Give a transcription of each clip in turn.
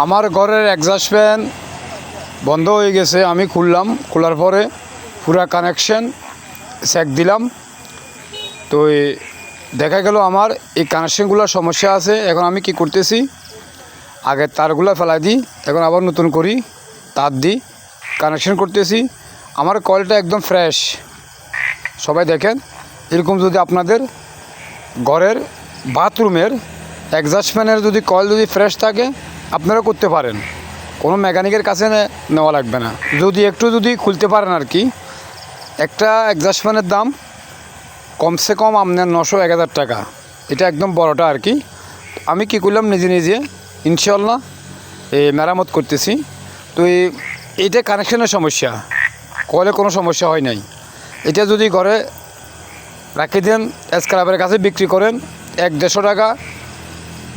আমার ঘরের exhaust fan বন্ধ হয়ে গেছে। আমি খোলার পরে পুরা কানেকশন চেক দিলাম, তো দেখা গেল আমার এই কানেকশনগুলোর সমস্যা আছে। এখন আমি কি করতেছি, আগে তারগুলো ফেলাই দিই, এখন আবার নতুন করি তার দিই, কানেকশন করতেছি। আমার কয়েলটা একদম ফ্রেশ। সবাই দেখেন, এরকম যদি আপনাদের ঘরের বাথরুমের এক্সস্ট ফ্যানের যদি কয়েল যদি ফ্রেশ থাকে, আপনারা করতে পারেন, কোনো মেকানিকের কাছে নেওয়া লাগবে না। যদি একটু যদি খুলতে পারেন আর কি। একটা এক্সস্ট ফ্যানের দাম কমসে কম আপনার 900-1000 টাকা, এটা একদম বড়টা আর কি। আমি কী করলাম, নিজে ইনশাল্লাহ মেরামত করতেছি। তো এইটা কানেকশনের সমস্যা, কলে কোনো সমস্যা হয় নাই। এটা যদি ঘরে রাখি দেন, স্ক্র্যাপের কাছে বিক্রি করেন, 100-150 টাকা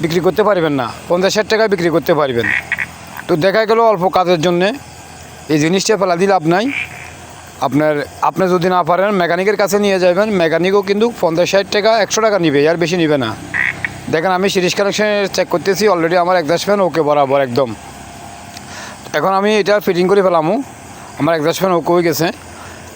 বিক্রি করতে পারবেন না, 50-60 টাকা বিক্রি করতে পারবেন। তো দেখা গেল অল্প কাজের জন্যে এই জিনিসটা ফেলা দিয়ে লাভ নাই। আপনি যদি না পারেন মেকানিকের কাছে নিয়ে যাবেন, মেকানিকও কিন্তু 50-60 টাকা 100 টাকা নিবে, আর বেশি নিবে না। দেখেন আমি সিরিজ কানেকশন চেক করতেছি, অলরেডি আমার এক্সস্ট ফ্যান ওকে বরাবর একদম। এখন আমি এটা ফিটিং করে ফেলামো, আমার এক্সস্ট ফ্যান ওকে হয়ে গেছে।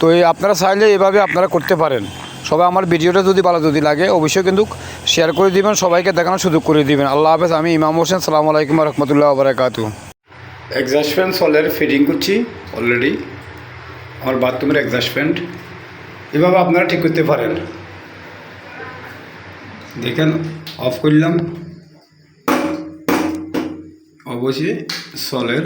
তো আপনারা চাইলে এভাবে আপনারা করতে পারেন। সবাই আমার ভিডিওটা যদি ভালো যদি লাগে অবশ্যই কিন্তু শেয়ার করে দিবেন, সবাইকে দেখানোর সুযোগ করে দিবেন। আল্লাহ হাফেজ। আমি ইমাম হোসেন, সালামু আলাইকুম রহমতুল্লাহ বারাকাতু। এক্সস্ট ফ্যান সলের ফিটিং করছি অলরেডি, আমার বাথরুমের এক্সস্ট ফ্যান। এভাবে আপনারা ঠিক করতে পারেন। দেখেন অফ করলাম, অবশ্যই সলের